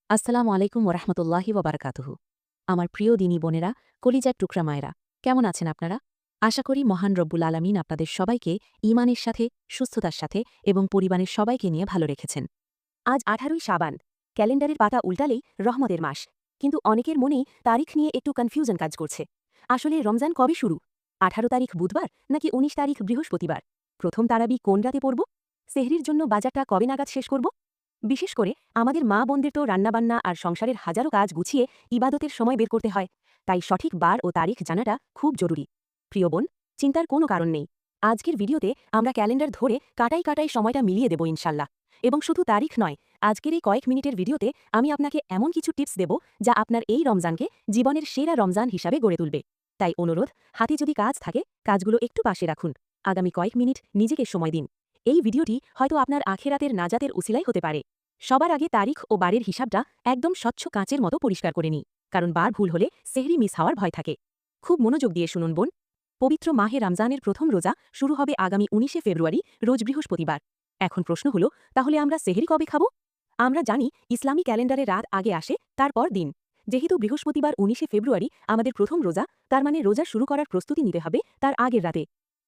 আসসালামু আলাইকুম ওরহমতুল্লাহি ওবারাকাতুহু। আমার প্রিয় দিনী বোনেরা, কলিজার টুকরা মায়েরা, কেমন আছেন আপনারা? আশা করি মহান রব্বুল আলামিন আপনাদের সবাইকে ঈমানের সাথে, সুস্থতার সাথে এবং পরিবারের সবাইকে নিয়ে ভালো রেখেছেন। আজ ১৮ই শাবান। ক্যালেন্ডারের পাতা উল্টালেই রহমতের মাস। কিন্তু অনেকের মনেই তারিখ নিয়ে একটু কনফিউশন কাজ করছে। আসলে রমজান কবে শুরু? ১৮ তারিখ বুধবার নাকি ১৯ তারিখ বৃহস্পতিবার? প্রথম তারাবি কোন রাতে পড়ব? সেহরির জন্য বাজারটা কবে নাগাদ শেষ করব? বিশেষ করে আমাদের মা বোনদের তো রান্নাবান্না আর সংসারের হাজারো কাজ গুছিয়ে ইবাদতের সময় বের করতে হয়, তাই সঠিক বার ও তারিখ জানাটা খুব জরুরি। প্রিয় বোন, চিন্তার কোনো কারণ নেই। আজকের ভিডিওতে আমরা ক্যালেন্ডার ধরে কাটাই কাটাই সময়টা মিলিয়ে দেব ইনশাল্লাহ। এবং শুধু তারিখ নয়, আজকের এই কয়েক মিনিটের ভিডিওতে আমি আপনাকে এমন কিছু টিপস দেব যা আপনার এই রমজানকে জীবনের সেরা রমজান হিসাবে গড়ে তুলবে। তাই অনুরোধ, হাতে যদি কাজ থাকে কাজগুলো একটু পাশে রাখুন। আগামী কয়েক মিনিট নিজেকে সময় দিন। এই ভিডিওটি হয়তো আপনার আখেরাতের নাজাতের উসিলাই হতে পারে। সবার আগে তারিখ ও বারের হিসাবটা একদম স্বচ্ছ কাঁচের মতো পরিষ্কার করে নিই, কারণ বার ভুল হলে সেহরি মিস হওয়ার ভয় থাকে। খুব মনোযোগ দিয়ে শুনুন বোন। পবিত্র মাহে রমজানের প্রথম রোজা শুরু হবে আগামী ১৯শে ফেব্রুয়ারি, রোজ বৃহস্পতিবার। এখন প্রশ্ন হলো, তাহলে আমরা সেহরি কবে খাব? আমরা জানি ইসলামী ক্যালেন্ডারে রাত আগে আসে, তারপর দিন। যেহেতু বৃহস্পতিবার ১৯শে ফেব্রুয়ারি আমাদের প্রথম রোজা, তার মানে রোজা শুরু করার প্রস্তুতি নিতে হবে তার আগের রাতে।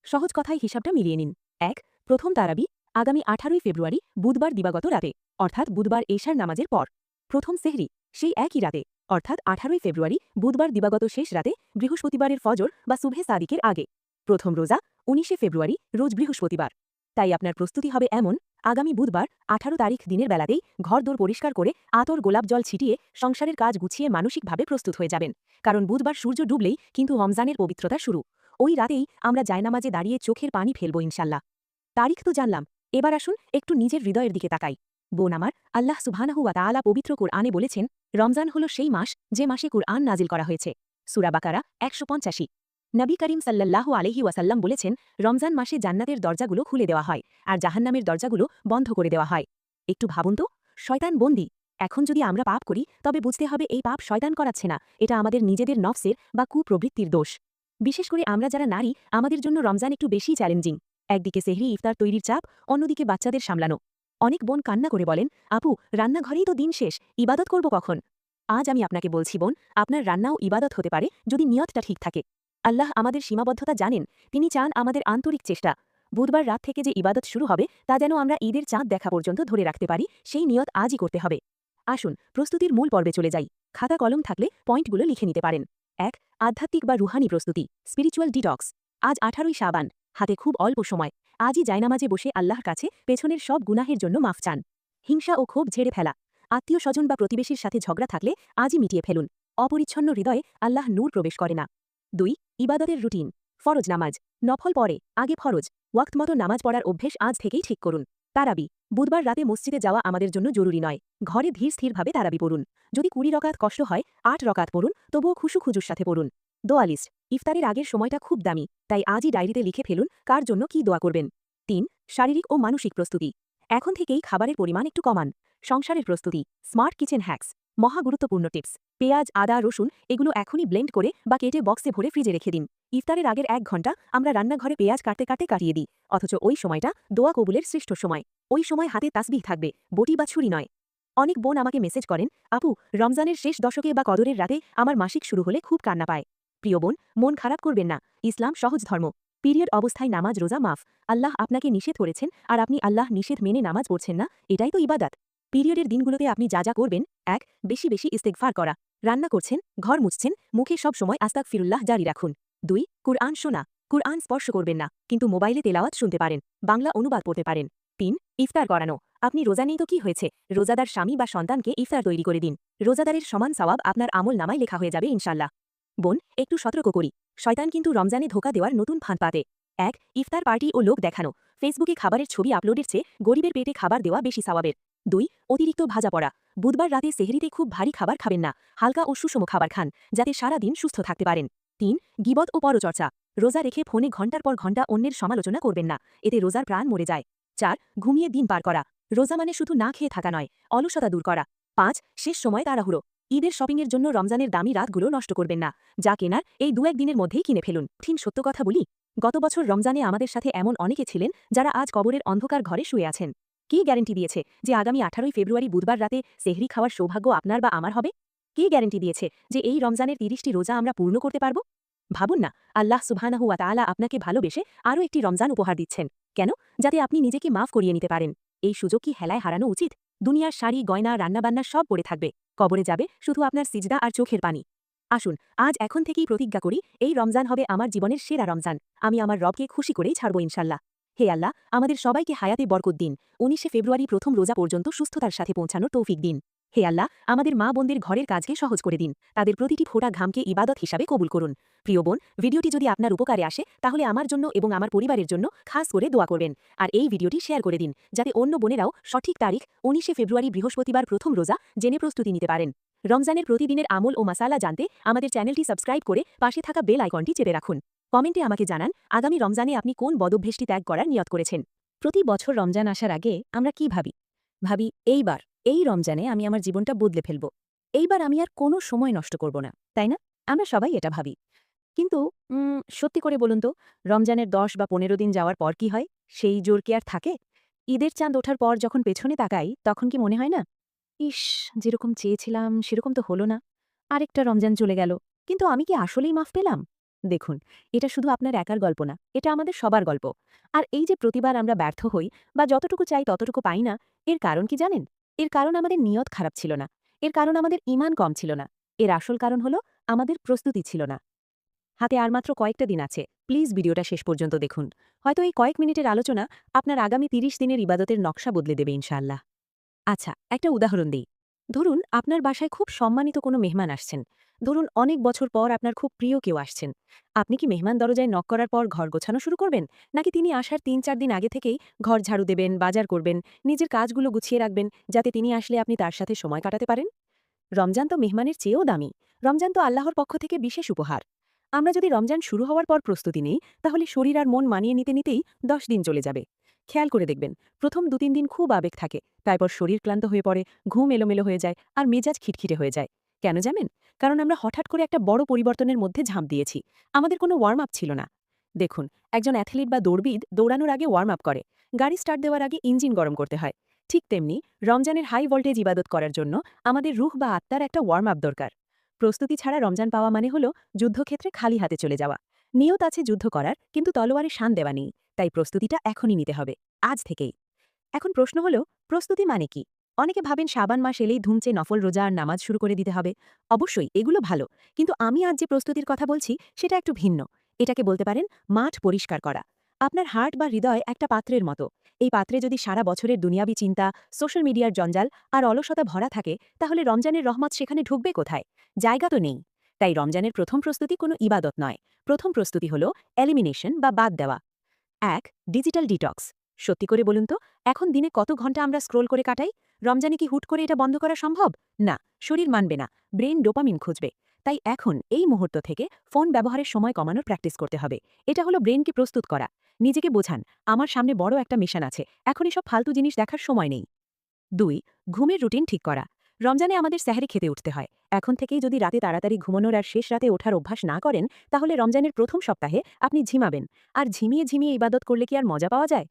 সহজ কথায় হিসাবটা মিলিয়ে নিন। ১. প্রথম তারাবি আগামী ১৮ই ফেব্রুয়ারি বুধবার দিবাগত রাতে, অর্থাৎ বুধবার এশার নামাজের পর। প্রথম সেহরি সেই একই রাতে, অর্থাৎ ১৮ই ফেব্রুয়ারি বুধবার দিবাগত শেষ রাতে, বৃহস্পতিবারের ফজর বা সুবহে সাদিকের আগে। প্রথম রোজা ১৯শে ফেব্রুয়ারি, রোজ বৃহস্পতিবার। তাই আপনার প্রস্তুতি হবে এমন: আগামী বুধবার ১৮ তারিখ দিনের বেলাতেই ঘরদোর পরিষ্কার করে আতর গোলাপ জল ছিটিয়ে সংসারের কাজ গুছিয়ে মানসিকভাবে প্রস্তুত হয়ে যাবেন। কারণ বুধবার সূর্য ডুবলেই কিন্তু রমজানের পবিত্রতা শুরু। ওই রাতেই আমরা জায়নামাজে দাঁড়িয়ে চোখের পানি ফেলব ইনশাল্লাহ। তারিখ তো জানলাম, এবার আসুন একটু নিজের হৃদয়ের দিকে তাকাই। বোন আমার, আল্লাহ সুবহানাহু ওয়া তাআলা পবিত্র কুরআনে বলেছেন, রমজান হল সেই মাস যে মাসে কুরআন নাজিল করা হয়েছে। সূরা বাকারা ১৮৫। নবী করিম সাল্লাল্লাহু আলাইহি ওয়াসাল্লাম বলেছেন, রমজান মাসে জান্নাতের দরজাগুলো খুলে দেওয়া হয় আর জাহান্নামের দরজাগুলো বন্ধ করে দেওয়া হয়। একটু ভাবুন তো, শয়তান বন্দী। এখন যদি আমরা পাপ করি তবে বুঝতে হবে এই পাপ শয়তান করাচ্ছে না, এটা আমাদের নিজেদের নফসের বা কুপ্রবৃত্তির দোষ। বিশেষ করে আমরা যারা নারী, আমাদের জন্য রমজান একটু বেশি চ্যালেঞ্জিং। একদিকে সেহরি ইফতার তৈরির চাপ, অন্যদিকে বাচ্চাদের সামলানো। অনেক বোন কান্না করে বলেন, আপু রান্নাঘরেই তো দিন শেষ, ইবাদত করব কখন? আজ আমি আপনাকে বলছি বোন, আপনার রান্নাও ইবাদত হতে পারে যদি নিয়তটা ঠিক থাকে। আল্লাহ আমাদের সীমাবদ্ধতা জানেন, তিনি চান আমাদের আন্তরিক চেষ্টা। বুধবার রাত থেকে যে ইবাদত শুরু হবে তা যেন আমরা ঈদের চাঁদ দেখা পর্যন্ত ধরে রাখতে পারি, সেই নিয়ত আজই করতে হবে। আসুন প্রস্তুতির মূল পর্বে চলে যাই। খাতা কলম থাকলে পয়েন্টগুলো লিখে নিতে পারেন। ১. আধ্যাত্মিক বা রুহানি প্রস্তুতি, স্পিরিচুয়াল ডিটক্স। আজ ১৮ই শাবান, হাতে খুব অল্প সময়। আজই জায়নামাজে বসে আল্লাহর কাছে পেছনের সব গুনাহের জন্য মাফ চান। হিংসা ও ক্ষোভ ঝেড়ে ফেলা। আত্মীয় স্বজন বা প্রতিবেশীর সাথে ঝগড়া থাকলে আজই মিটিয়ে ফেলুন। অপরিচ্ছন্ন হৃদয়ে আল্লাহ নূর প্রবেশ করে না। ২. ইবাদতের রুটিন, ফরজ নামাজ, নফল পরে আগে ফরজ, ওয়াক্ত মতো নামাজ পড়ার অভ্যেস আজ থেকেই ঠিক করুন। তারাবি, বুধবার রাতে মসজিদে যাওয়া আমাদের জন্য জরুরি নয়। ঘরে ধীর স্থিরভাবে তারাবি পড়ুন। যদি ২০ রকাত কষ্ট হয় ৮ রকাত পড়ুন, তবুও খুশু খুজুর সাথে পড়ুন। দোয়া লিস্ট, ইফতারের আগের সময়টা খুব দামি, তাই আজই ডায়েরিতে লিখে ফেলুন কার জন্য কি দোয়া করবেন। ৩. শারীরিক ও মানসিক প্রস্তুতি, এখন থেকেই খাবারের পরিমাণ একটু কমান। সংসারের প্রস্তুতি, স্মার্ট কিচেন হ্যাক্স, মহা গুরুত্বপূর্ণ টিপস। পেঁয়াজ, আদা, রসুন এগুলো এখনই ব্লেন্ড করে বা কেটে বক্সে ভরে ফ্রিজে রেখে দিন। ইফতারের আগের ১ ঘণ্টা আমরা রান্নাঘরে পেঁয়াজ কাটতে কাটতে কাটিয়ে দিই, অথচ ওই সময়টা দোয়া কবুলের শ্রেষ্ঠ সময়। ওই সময় হাতে তাসবিহ থাকবে, বটি বা ছুরি নয়। অনেক বোন আমাকে মেসেজ করেন, আপু রমজানের শেষ দশকে বা কদরের রাতে আমার মাসিক শুরু হলে খুব কান্না পায়। প্রিয় বোন, মন খারাপ করবেন না, ইসলাম সহজ ধর্ম। পিরিয়ড অবস্থায় নামাজ রোজা মাফ। আল্লাহ আপনাকে নিষেধ করেছেন আর আপনি আল্লাহ নিষেধ মেনে নামাজ পড়ছেন না, এটাই তো ইবাদত। পিরিয়ডের দিনগুলোতে আপনি যা যা করবেন: ১. বেশি বেশি ইস্তেগফার করা। রান্না করছেন, ঘর মুছছেন, মুখে সব সময় আস্তাগফিরুল্লাহ জারি রাখুন। ২. কুরআন শোনা। কুরআন স্পর্শ করবেন না, কিন্তু মোবাইলে তেলাওয়াত শুনতে পারেন, বাংলা অনুবাদ পড়তে পারেন। ৩. ইফতার করানো। আপনি রোজা নেই তো কি হয়েছে, রোজাদার স্বামী বা সন্তানকে ইফতার তৈরি করে দিন। রোজাদারের সমান সওয়াব আপনার আমল নামায় লেখা হয়ে যাবে ইনশাল্লাহ। বোন, একটু সতর্ক করি, শয়তান কিন্তু রমজানে ধোকা দেওয়ার নতুন ফাঁদ পাতে। ১. ইফতার পার্টি ও লোক দেখানো। ফেসবুকে খাবারের ছবি আপলোডের চেয়ে গরিবের পেটে খাবার দেওয়া বেশি সওয়াবের। ২. অতিরিক্ত ভাজা পড়া। বুধবার রাতে সেহরিতে খুব ভারী খাবার খাবেন না, হালকা ও সুষম খাবার খান, যাতে সারা দিন সুস্থ থাকতে পারেন। ৩. গীবত ও পরচর্চা। রোজা রেখে ফোনে ঘণ্টার পর ঘণ্টা অন্যের সমালোচনা করবেন না, এতে রোজার প্রাণ মরে যায়। ৪. ঘুমিয়ে দিন পার করা। রোজা মানে শুধু না খেয়ে থাকা নয়, অলসতা দূর করা। ৫. শেষ সময় তাড়াহুড়ো। ঈদের শপিংয়ের জন্য রমজানের দামি রাতগুলো নষ্ট করবেন না, যা কেনার এই ২-১ দিনের মধ্যেই কিনে ফেলুন। ঠিক সত্য কথা বলি, গত বছর রমজানে আমাদের সাথে এমন অনেকে ছিলেন যারা আজ কবরের অন্ধকার ঘরে শুয়ে আছেন। কে গ্যারান্টি দিয়েছে যে আগামী 18 ফেব্রুয়ারি বুধবার রাতে সেহরি খাওয়ার সৌভাগ্য আপনার বা আমার হবে? কে গ্যারান্টি দিয়েছে যে এই রমজানের 30টি রোজা আমরা পূর্ণ করতে পারব? ভাবুন না, আল্লাহ সুবহানাহু ওয়া তাআলা আপনাকে ভালোবেসে আরও একটি রমজান উপহার দিচ্ছেন। কেন? যাতে আপনি নিজেকে মাফ করিয়ে নিতে পারেন। এই সুযোগ কি হেলায় হারানো উচিত? দুনিয়ার শাড়ি, গয়না, রান্নাবান্না সব পড়ে থাকবে। কবরে যাবে শুধু আপনার সিজদা আর চোখের পানি। আসুন, আজ এখন থেকেই প্রতিজ্ঞা করি, এই রমজান হবে আমার জীবনের সেরা রমজান। আমি আমার রবকে খুশি করেই ছাড়ব ইনশাল্লাহ। হে আল্লাহ, আমাদের সবাইকে হায়াতে বরকত দিন। 19 ফেব্রুয়ারি প্রথম রোজা পর্যন্ত সুস্থতার সাথে পৌঁছানোর তৌফিক দিন। হে আল্লাহ, আমাদের মা বোনদের ঘরের কাজকে সহজ করে দিন। তাদের প্রতিটি ফোঁটা ঘামকে ইবাদত হিসাবে কবুল করুন। প্রিয় বোন, ভিডিওটি যদি আপনার উপকারে আসে তাহলে আমার জন্য এবং আমার পরিবারের জন্য খাস করে দোয়া করবেন। আর এই ভিডিওটি শেয়ার করে দিন, যাতে অন্য বোনেরাও সঠিক তারিখ 19 ফেব্রুয়ারি বৃহস্পতিবার প্রথম রোজা জেনে প্রস্তুতি নিতে পারেন। রমজানের প্রতিদিনের আমল ও মাসালা জানতে আমাদের চ্যানেলটি সাবস্ক্রাইব করে পাশে থাকা বেল আইকনটি চেপে রাখুন। কমেন্টে আমাকে জানান, আগামী রমজানে আপনি কোন বদভ্যেষ্টি ত্যাগ করার নিয়ত করেছেন। প্রতি বছর রমজান আসার আগে আমরা কি ভাবি? ভাবি, এই রমজানে আমি আমার জীবনটা বদলে ফেলব। এইবার আমি আর কোনো সময় নষ্ট করব না, তাই না? আমরা সবাই এটা ভাবি। কিন্তু সত্যি করে বলুন তো, রমজানের 10 বা 15 দিন যাওয়ার পর কি হয়? সেই জোর কি আর থাকে? ঈদের চাঁদ ওঠার পর যখন পেছনে তাকাই, তখন কি মনে হয় না, ইস, যেরকম চেয়েছিলাম সেরকম তো হলো না। আরেকটা রমজান চলে গেল। কিন্তু আমি কি আসলেই মাফ পেলাম? দেখুন, এটা শুধু আপনার একার গল্প না, এটা আমাদের সবার গল্প। আর এই যে প্রতিবার আমরা ব্যর্থ হই বা যতটুকু চাই ততটুকু পাই না, এর কারণ কি জানেন? এর কারণ আমাদের নিয়ত খারাপ ছিল না। এর কারণ আমাদের ঈমান কম ছিল না। এর আসল কারণ হলো আমাদের প্রস্তুতি ছিল না। হাতে আর মাত্র কয়েকটা দিন আছে। প্লিজ ভিডিওটা শেষ পর্যন্ত দেখুন। হয়তো এই কয়েক মিনিটের আলোচনা আপনার আগামী 30 দিনের ইবাদতের নকশা বদলে দেবে ইনশাআল্লাহ। আচ্ছা, একটা উদাহরণ দিই। ধরুন আপনার বাসায় খুব সম্মানিত কোনো মেহমান আসছেন। ধরুন অনেক বছর পর আপনার খুব প্রিয় কেউ আসছেন। আপনি কি মেহমান দরজায় নক করার পর ঘর গোছানো শুরু করবেন? নাকি তিনি আসার 3-4 দিন আগে থেকেই ঘর ঝাড়ু দেবেন, বাজার করবেন, নিজের কাজগুলো গুছিয়ে রাখবেন, যাতে তিনি আসলে আপনি তার সাথে সময় কাটাতে পারেন? রমজান তো মেহমানের চেয়েও দামি। রমজান তো আল্লাহর পক্ষ থেকে বিশেষ উপহার। আমরা যদি রমজান শুরু হওয়ার পর প্রস্তুতি নেই, তাহলে শরীর আর মন মানিয়ে নিতে নিতেই 10 দিন চলে যাবে। খেয়াল করে দেখবেন, প্রথম 2-3 দিন খুব আবেগ থাকে, তারপর শরীর ক্লান্ত হয়ে পড়ে, ঘুম এলোমেলো হয়ে যায় আর মেজাজ খিটখিটে হয়ে যায়। কেন জানেন? কারণ আমরা হঠাৎ করে একটা বড় পরিবর্তনের মধ্যে ঝাঁপ দিয়েছি। আমাদের কোনো ওয়ার্ম আপ ছিল না। দেখুন, একজন অ্যাথলিট বা দৌড়বিদ দৌড়ানোর আগে ওয়ার্ম আপ করে। গাড়ি স্টার্ট দেওয়ার আগে ইঞ্জিন গরম করতে হয়। ঠিক তেমনি রমজানের হাই ভোল্টেজ ইবাদত করার জন্য আমাদের রুহ বা আত্মার একটা ওয়ার্ম আপ দরকার। প্রস্তুতি ছাড়া রমজান পাওয়া মানে হলো যুদ্ধক্ষেত্রে খালি হাতে চলে যাওয়া। নিয়ত আছে যুদ্ধ করার, কিন্তু তলোয়ারে শান দেওয়া নেই। তাই প্রস্তুতিটা এখনই নিতে হবে, আজ থেকেই। এখন প্রশ্ন হলো, প্রস্তুতি মানে কি? অনেকে ভাবেন শাবান মাস এলেই ধুমচে নফল রোজা আর নামাজ শুরু করে দিতে হবে। অবশ্যই এগুলো ভালো, কিন্তু আমি আজ যে প্রস্তুতির কথা বলছি সেটা একটু ভিন্ন। এটাকে বলতে পারেন মাঠ পরিষ্কার করা। আপনার হার্ট বা হৃদয় একটা পাত্রের মতো। এই পাত্রে যদি সারা বছরের দুনিয়াবি চিন্তা, সোশ্যাল মিডিয়ার জঞ্জাল আর অলসতা ভরা থাকে, তাহলে রমজানের রহমত সেখানে ঢুকবে কোথায়? জায়গা তো নেই। তাই রমজানের প্রথম প্রস্তুতি কোনো ইবাদত নয়। প্রথম প্রস্তুতি হলো এলিমিনেশন বা বাদ দেওয়া। 1. Digital detox. সত্যি করে বলুন তো, এখন দিনে কত ঘন্টা আমরা স্ক্রোল করে কাটাই? রমজানে কি হুট করে এটা বন্ধ করা সম্ভব? না, শরীর মানবে না, ব্রেন ডোপামিন খুঁজবে। তাই এখন এই মুহূর্ত থেকে ফোন ব্যবহারের সময় কমানোর প্র্যাকটিস করতে হবে। এটা হলো ব্রেনকে প্রস্তুত করা। নিজেকে বোঝান, আমার সামনে বড় একটা মিশন আছে, এখন এসব ফালতু জিনিস দেখার সময় নেই। 2. ঘুমের রুটিন ঠিক করা। রমজানে আমাদের সেহরি খেতে উঠতে হয়। এখন থেকেই যদি রাতে তাড়াতাড়ি ঘুমানোর আর শেষ রাতে ওঠার অভ্যাস না করেন, তাহলে রমজানের প্রথম সপ্তাহে আপনি ঝিমাবেন। আর ঝিমিয়ে ঝিমিয়ে ইবাদত করলে কি আর মজা পাওয়া যায়?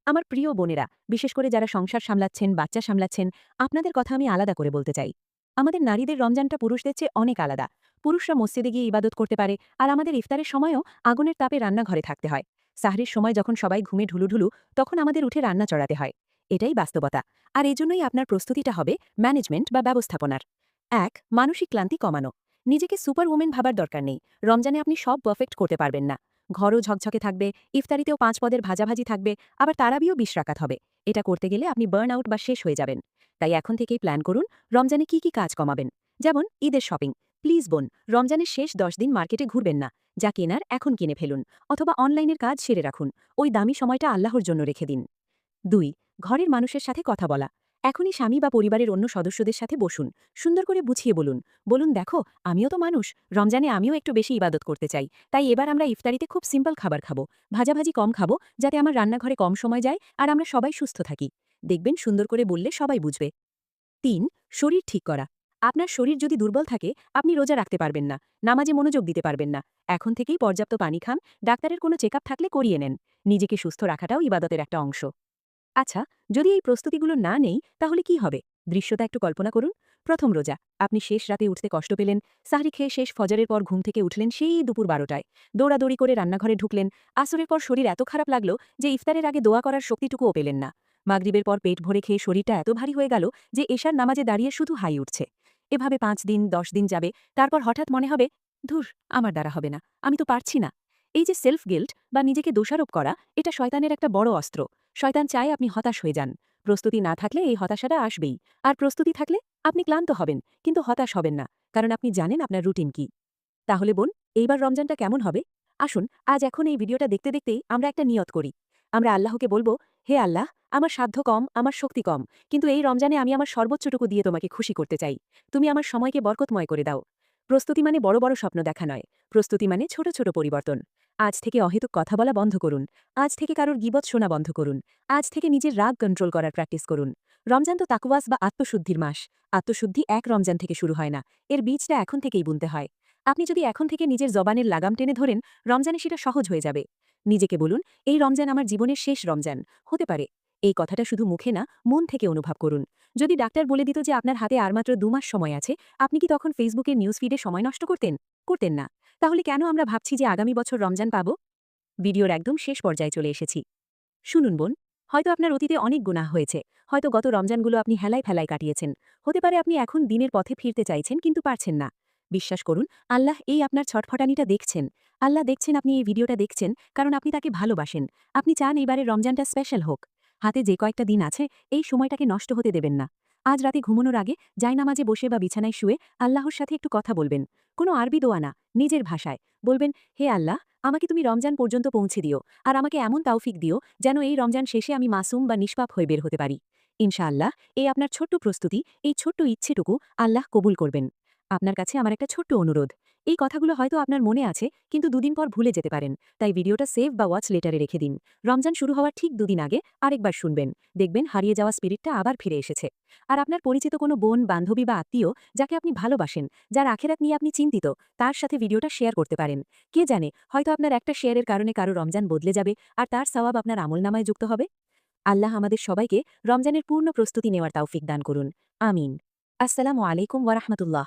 আমার প্রিয় বোনেরা, বিশেষ করে যারা সংসার সামলাচ্ছেন, বাচ্চা সামলাচ্ছেন, আপনাদের কথা আমি আলাদা করে বলতে চাই। আমাদের নারীদের রমজানটা পুরুষদের চেয়ে অনেক আলাদা। পুরুষরা মসজিদে গিয়ে ইবাদত করতে পারে, আর আমাদের ইফতারের সময়ও আগুনের তাপে রান্নাঘরে থাকতে হয়। সাহরির সময় যখন সবাই ঘুমে ঢুলুঢুলু, তখন আমাদের উঠে রান্না চড়াতে হয়। এটাই বাস্তবতা। আর এজন্যই আপনার প্রস্তুতিটা হবে ম্যানেজমেন্ট বা ব্যবস্থাপনার। 1. মানসিক ক্লান্তি কমানো। নিজেকে সুপার ওমেন ভাবার দরকার নেই। রমজানে আপনি সব পারফেক্ট করতে পারবেন না। ঘরও ঝকঝকে থাকবে, ইফতারিতেও 5 পদের ভাজাভাজি থাকবে, আবার তারাবিও 20 রাকাত হবে। এটা করতে গেলে আপনি বার্ন আউট বা শেষ হয়ে যাবেন। তাই এখন থেকেই প্ল্যান করুন রমজানে কি কাজ কমাবেন। যেমন ঈদের শপিং। প্লিজ বোন, রমজানের শেষ 10 দিন মার্কেটে ঘুরবেন না। যা কেনার এখন কিনে ফেলুন, অথবা অনলাইনের কাজ সেরে রাখুন। ওই দামি সময়টা আল্লাহর জন্য রেখে দিন। 2. ঘরের মানুষের সাথে কথা বলা। এখনই স্বামী বা পরিবারের অন্য সদস্যদের সাথে বসুন। সুন্দর করে বুঝিয়ে বলুন। বলুন, দেখো, আমিও তো মানুষ, রমজানে আমিও একটু বেশি ইবাদত করতে চাই। তাই এবার আমরা ইফতারিতে খুব সিম্পল খাবার খাবো, ভাজাভাজি কম খাবো, যাতে আমার রান্নাঘরে কম সময় যায় আর আমরা সবাই সুস্থ থাকি। দেখবেন সুন্দর করে বললে সবাই বুঝবে। 3. শরীর ঠিক করা। আপনার শরীর যদি দুর্বল থাকে, আপনি রোজা রাখতে পারবেন না, নামাজে মনোযোগ দিতে পারবেন না। এখন থেকেই পর্যাপ্ত পানি খান, ডাক্তারের কোনো চেকআপ থাকলে করিয়ে নেন। নিজেকে সুস্থ রাখাটাও ইবাদতের একটা অংশ। আচ্ছা, যদি এই প্রস্তুতিগুলো না নেই তাহলে কি হবে? দৃশ্যটা একটু কল্পনা করুন। প্রথম রোজা, আপনি শেষ রাতে উঠতে কষ্ট পেলেন, সাহরি খেয়ে শেষ ফজরের পর ঘুম থেকে উঠলেন সেই দুপুর 12টায়, দৌড়াদৌড়ি করে রান্নাঘরে ঢুকলেন, আসরের পর শরীর এত খারাপ লাগলো যে ইফতারের আগে দোয়া করার শক্তিটুকুও পেলেন না। মাগরিবের পর পেট ভরে খেয়ে শরীরটা এত ভারী হয়ে গেল যে এশার নামাজে দাঁড়িয়ে শুধু হাই উঠছে। এভাবে 5 দিন 10 দিন যাবে, তারপর হঠাৎ মনে হবে, ধুর, আমার দ্বারা হবে না, আমি তো পারছি না। এই যে সেলফ গিল্ট বা নিজেকে দোষারোপ করা, এটা শয়তানের একটা বড় অস্ত্র। শয়তান চায় আপনি হতাশ হয়ে যান। প্রস্তুতি না থাকলে এই হতাশাটা আসবেই। আর প্রস্তুতি থাকলে আপনি ক্লান্ত হবেন, কিন্তু হতাশ হবেন না, কারণ আপনি জানেন আপনার রুটিন কি। তাহলে বোন, এইবার রমজানটা কেমন হবে? আসুন, আজ এখন এই ভিডিওটা দেখতে দেখতেই আমরা একটা নিয়ত করি। আমরা আল্লাহকে বলবো, হে আল্লাহ, আমার সাধ্য কম, আমার শক্তি কম, কিন্তু এই রমজানে আমি আমার সর্বোচ্চটুকু দিয়ে তোমাকে খুশি করতে চাই। তুমি আমার সময়কে বরকতময় করে দাও। প্রস্তুতি মানে বড় বড় স্বপ্ন দেখা নয়। প্রস্তুতি মানে ছোট ছোট পরিবর্তন। আজ থেকে অহেতুক কথা বলা বন্ধ করুন। আজ থেকে কারোর গীবত শোনা বন্ধ করুন। আজ থেকে নিজের রাগ কন্ট্রোল করার প্র্যাকটিস করুন। রমজান তো তাকওয়াস বা আত্মশুদ্ধির মাস। আত্মশুদ্ধি এক রমজান থেকে শুরু হয় না, এর বীজটা এখন থেকেই বুনতে হয়। আপনি যদি এখন থেকে নিজের জবানের লাগাম টেনে ধরেন, রমজানে সেটা সহজ হয়ে যাবে। নিজেকে বলুন, এই রমজান আমার জীবনের শেষ রমজান হতে পারে। এই কথাটা শুধু মুখে না, মন থেকে অনুভব করুন। যদি ডাক্তার বলে দিত যে আপনার হাতে আর মাত্র 2 মাস সময় আছে, আপনি কি তখন ফেসবুকের নিউজ ফিডে সময় নষ্ট করতেন? করতেন না। তাহলে কেন আমরা ভাবছি যে আগামী বছর রমজান পাব? ভিডিওর একদম শেষ পর্যায়ে চলে এসেছি। শুনুন বোন, হয়তো আপনার অতীতে অনেক গুনাহ হয়েছে। হয়তো গত রমজানগুলো আপনি হেলায় ফেলায় কাটিয়েছেন। হতে পারে আপনি এখন দিনের পথে ফিরতে চাইছেন কিন্তু পারছেন না। বিশ্বাস করুন, আল্লাহ এই আপনার ছটফটানিটা দেখছেন। আল্লাহ দেখছেন আপনি এই ভিডিওটা দেখছেন, কারণ আপনি তাকে ভালোবাসেন। আপনি চান এবারের রমজানটা স্পেশাল হোক। হাতে যে কয়েকটা দিন আছে, এই সময়টাকে নষ্ট হতে দেবেন না। আজ রাতে ঘুমানোর আগে জায়নামাজে বসে বা বিছানায় শুয়ে আল্লাহর সাথে একটু কথা বলবেন। কোনো আরবি দোয়া না, নিজের ভাষায় বলবেন, হে আল্লাহ, আমাকে তুমি রমজান পর্যন্ত পৌঁছে দিও, আর আমাকে এমন তাওফিক দিও যেন এই রমজান শেষে আমি মাসুম বা নিষ্পাপ হয়ে বের হতে পারি। ইনশাআল্লাহ, এই আপনার ছোট্ট প্রস্তুতি, এই ছোট্ট ইচ্ছেটুকু আল্লাহ কবুল করবেন। আপনার কাছে আমার একটা ছোট্ট অনুরোধ। এই কথাগুলো হয়তো আপনার মনে আছে, কিন্তু দুদিন পর ভুলে যেতে পারেন। তাই ভিডিওটা সেভ বা ওয়াচ লেটারে রেখে দিন। রমজান শুরু হওয়ার ঠিক 2 দিন আগে আরেকবার শুনবেন। দেখবেন হারিয়ে যাওয়া স্পিরিটটা আবার ফিরে এসেছে। আর আপনার পরিচিত কোনো বোন, বান্ধবী বা আত্মীয় যাকে আপনি ভালোবাসেন, যার আখেরাত নিয়ে আপনি চিন্তিত, তার সাথে ভিডিওটা শেয়ার করতে পারেন। কে জানে, হয়তো আপনার একটা শেয়ারের কারণে কারো রমজান বদলে যাবে, আর তার সওয়াব আপনার আমলনামায় যুক্ত হবে। আল্লাহ আমাদের সবাইকে রমজানের পূর্ণ প্রস্তুতি নেওয়ার তাওফিক দান করুন। আমিন। আসসালামু আলাইকুম ওয়া রাহমাতুল্লাহ।